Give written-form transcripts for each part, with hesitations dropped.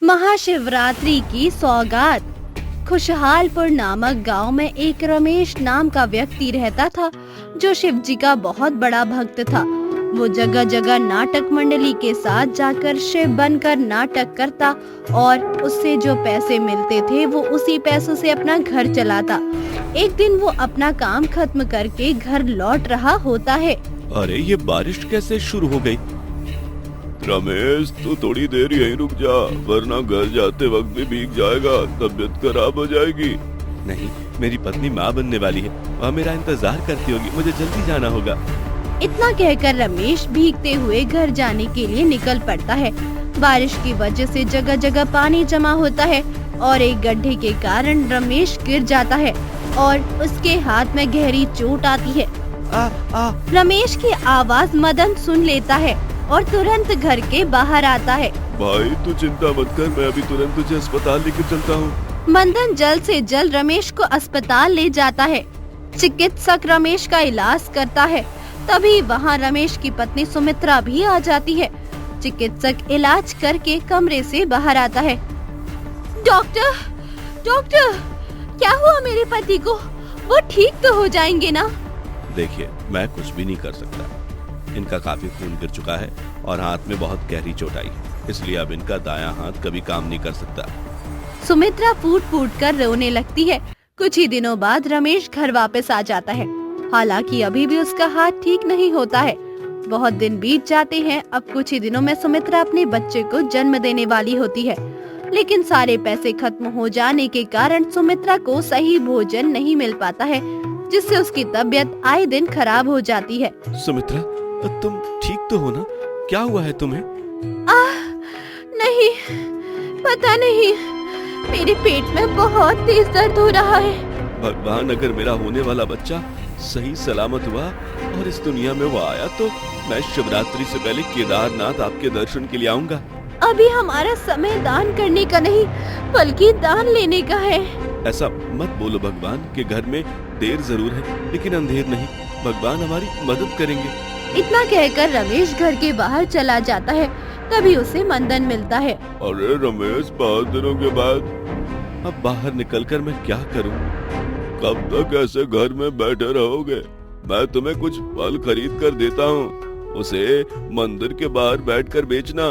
महाशिवरात्रि की सौगात। खुशहालपुर नामक गांव में एक रमेश नाम का व्यक्ति रहता था जो शिव जी का बहुत बड़ा भक्त था। वो जगह जगह नाटक मंडली के साथ जाकर शिव बनकर नाटक करता और उससे जो पैसे मिलते थे वो उसी पैसों से अपना घर चलाता। एक दिन वो अपना काम खत्म करके घर लौट रहा होता है। अरे ये बारिश कैसे शुरू हो गई? रमेश तू थोड़ी देर यहीं रुक जा, वरना घर जाते वक्त भी भीग जाएगा, तबीयत खराब हो जाएगी। नहीं, मेरी पत्नी माँ बनने वाली है, वह मेरा इंतजार करती होगी, मुझे जल्दी जाना होगा। इतना कहकर रमेश भीगते हुए घर जाने के लिए निकल पड़ता है। बारिश की वजह से जगह जगह पानी जमा होता है और एक गड्ढे के कारण रमेश गिर जाता है और उसके हाथ में गहरी चोट आती है। रमेश की आवाज मदन सुन लेता है और तुरंत घर के बाहर आता है। भाई तू चिंता मत कर, मैं अभी तुरंत तुझे अस्पताल लेकर चलता हूँ। मदन जल्द से जल्द रमेश को अस्पताल ले जाता है। चिकित्सक रमेश का इलाज करता है। तभी वहाँ रमेश की पत्नी सुमित्रा भी आ जाती है। चिकित्सक इलाज करके कमरे से बाहर आता है। डॉक्टर, डॉक्टर, क्या हुआ मेरे पति को? वो ठीक तो हो जाएंगे ना? देखिए, मैं कुछ भी नहीं कर सकता। इनका काफी खून गिर चुका है और हाथ में बहुत गहरी चोट आई, इसलिए अब इनका दायां हाथ कभी काम नहीं कर सकता। सुमित्रा फूट फूट कर रोने लगती है। कुछ ही दिनों बाद रमेश घर वापस आ जाता है। हालांकि अभी भी उसका हाथ ठीक नहीं होता है। बहुत दिन बीत जाते हैं। अब कुछ ही दिनों में सुमित्रा अपने बच्चे को जन्म देने वाली होती है, लेकिन सारे पैसे खत्म हो जाने के कारण सुमित्रा को सही भोजन नहीं मिल पाता है, जिससे उसकी तबीयत आए दिन खराब हो जाती है। सुमित्रा, तुम ठीक तो हो ना? क्या हुआ है तुम्हें? नहीं, पता नहीं, मेरे पेट में बहुत तेज दर्द हो रहा है। भगवान, अगर मेरा होने वाला बच्चा सही सलामत हुआ और इस दुनिया में वो आया तो मैं शिवरात्रि से पहले केदारनाथ आपके दर्शन के लिए आऊंगा। अभी हमारा समय दान करने का नहीं, बल्कि दान लेने का है। ऐसा मत बोलो भगवान के घर में देर जरूर है, लेकिन अंधेर नहीं। भगवान हमारी मदद करेंगे। इतना कहकर रमेश घर के बाहर चला जाता है। तभी उसे मंदन मिलता है। अरे रमेश, 5 दिनों के बाद अब बाहर निकलकर मैं क्या करूं? कब तक ऐसे घर में बैठे रहोगे? मैं तुम्हें कुछ फल खरीद कर देता हूँ, उसे मंदिर के बाहर बैठकर बेचना।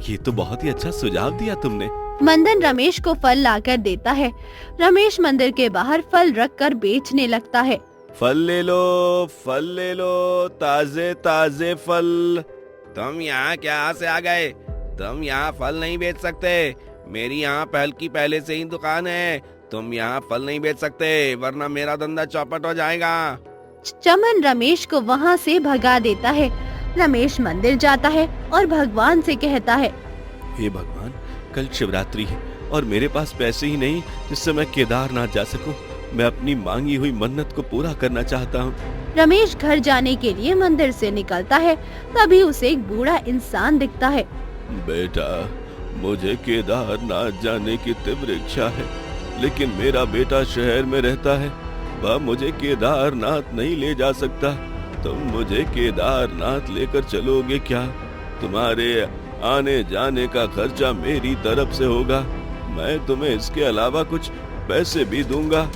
ये तो बहुत ही अच्छा सुझाव दिया तुमने। मंदन रमेश को फल लाकर देता है। रमेश मंदिर के बाहर फल रखकर बेचने लगता है। फल ले लो, फल ले लो, ताजे ताजे फल। तुम यहाँ क्या से आ गए? तुम यहाँ फल नहीं बेच सकते। मेरी यहाँ फल की पहले से ही दुकान है। तुम यहाँ फल नहीं बेच सकते, वरना मेरा धंधा चौपट हो जाएगा। चमन रमेश को वहाँ से भगा देता है। रमेश मंदिर जाता है और भगवान से कहता है, हे भगवान, कल शिवरात्रि है और मेरे पास पैसे ही नहीं जिससे मैं केदारनाथ जा सकूं। मैं अपनी मांगी हुई मन्नत को पूरा करना चाहता हूँ। रमेश घर जाने के लिए मंदिर से निकलता है। तभी उसे एक बूढ़ा इंसान दिखता है। बेटा, मुझे केदारनाथ जाने की तीव्र इच्छा है, लेकिन मेरा बेटा शहर में रहता है, वह मुझे केदारनाथ नहीं ले जा सकता। तुम मुझे केदारनाथ लेकर चलोगे क्या? तुम्हारे आने जाने का खर्चा मेरी तरफ से होगा। मैं तुम्हें इसके अलावा कुछ पैसे भी दूंगा।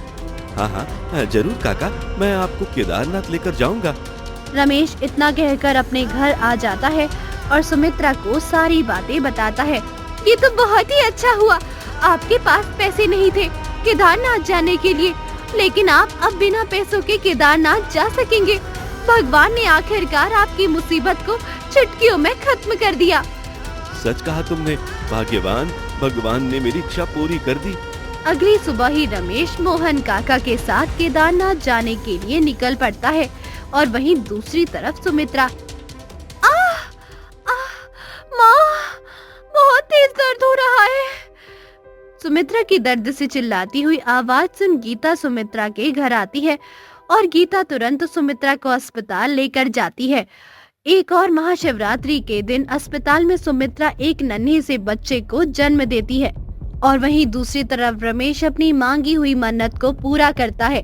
हाँ, जरूर काका, मैं आपको केदारनाथ लेकर जाऊंगा। रमेश इतना कहकर अपने घर आ जाता है और सुमित्रा को सारी बातें बताता है। ये तो बहुत ही अच्छा हुआ, आपके पास पैसे नहीं थे केदारनाथ जाने के लिए, लेकिन आप अब बिना पैसों के केदारनाथ जा सकेंगे। भगवान ने आखिरकार आपकी मुसीबत को चुटकियों में खत्म कर दिया। सच कहा तुमने, भाग्यवान, भगवान ने मेरी इच्छा पूरी कर दी। अगली सुबह ही रमेश मोहन काका के साथ केदारनाथ जाने के लिए निकल पड़ता है और वहीं दूसरी तरफ सुमित्रा। माँ, बहुत तेज दर्द हो रहा है। सुमित्रा की दर्द से चिल्लाती हुई आवाज सुन गीता सुमित्रा के घर आती है और गीता तुरंत सुमित्रा को अस्पताल लेकर जाती है। एक और महाशिवरात्रि के दिन अस्पताल में सुमित्रा एक नन्हे से बच्चे को जन्म देती है और वहीं दूसरी तरफ रमेश अपनी मांगी हुई मन्नत को पूरा करता है।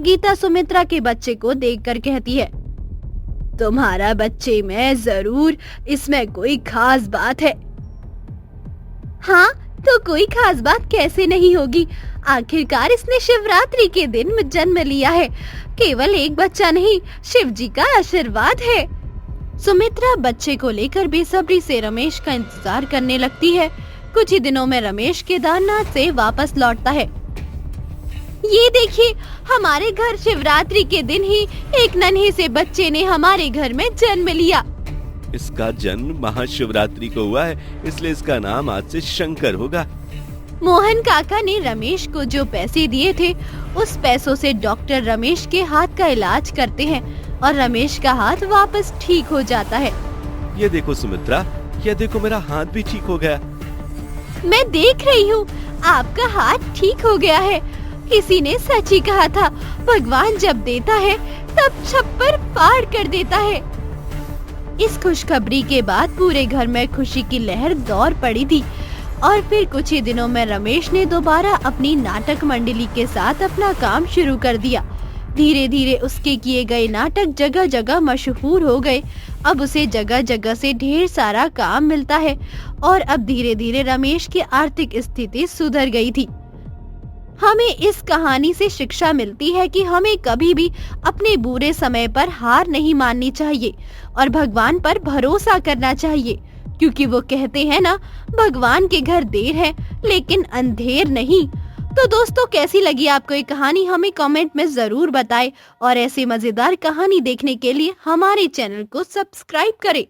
गीता सुमित्रा के बच्चे को देखकर कहती है, तुम्हारा बच्चे में जरूर इसमें कोई खास बात है। हाँ, तो कोई खास बात कैसे नहीं होगी। आखिरकार इसने शिवरात्रि के दिन जन्म लिया है। केवल एक बच्चा नहीं, शिव जी का आशीर्वाद है। सुमित्रा बच्चे को लेकर बेसब्री से रमेश का इंतजार करने लगती है। कुछ ही दिनों में रमेश केदारनाथ से वापस लौटता है। ये देखिए, हमारे घर शिवरात्रि के दिन ही एक नन्हे से बच्चे ने हमारे घर में जन्म लिया। इसका जन्म महाशिवरात्रि को हुआ है, इसलिए इसका नाम आज से शंकर होगा। मोहन काका ने रमेश को जो पैसे दिए थे, उस पैसों से डॉक्टर रमेश के हाथ का इलाज करते हैं और रमेश का हाथ वापस ठीक हो जाता है। ये देखो सुमित्रा, ये देखो मेरा हाथ भी ठीक हो गया। मैं देख रही हूँ, आपका हाथ ठीक हो गया है। किसी ने सच ही कहा था, भगवान जब देता है तब छप्पर फाड़ कर देता है। इस खुशखबरी के बाद पूरे घर में खुशी की लहर दौड़ पड़ी थी और फिर कुछ ही दिनों में रमेश ने दोबारा अपनी नाटक मंडली के साथ अपना काम शुरू कर दिया। धीरे धीरे उसके किए गए नाटक जगह जगह मशहूर हो गए। अब उसे जगह जगह से ढेर सारा काम मिलता है और अब धीरे धीरे रमेश की आर्थिक स्थिति सुधर गई थी। हमें इस कहानी से शिक्षा मिलती है कि हमें कभी भी अपने बुरे समय पर हार नहीं माननी चाहिए और भगवान पर भरोसा करना चाहिए, क्योंकि वो कहते हैं ना, भगवान के घर देर है लेकिन अंधेर नहीं। तो दोस्तों, कैसी लगी आपको ये कहानी, हमें कमेंट में जरूर बताएं और ऐसी मजेदार कहानी देखने के लिए हमारे चैनल को सब्सक्राइब करें।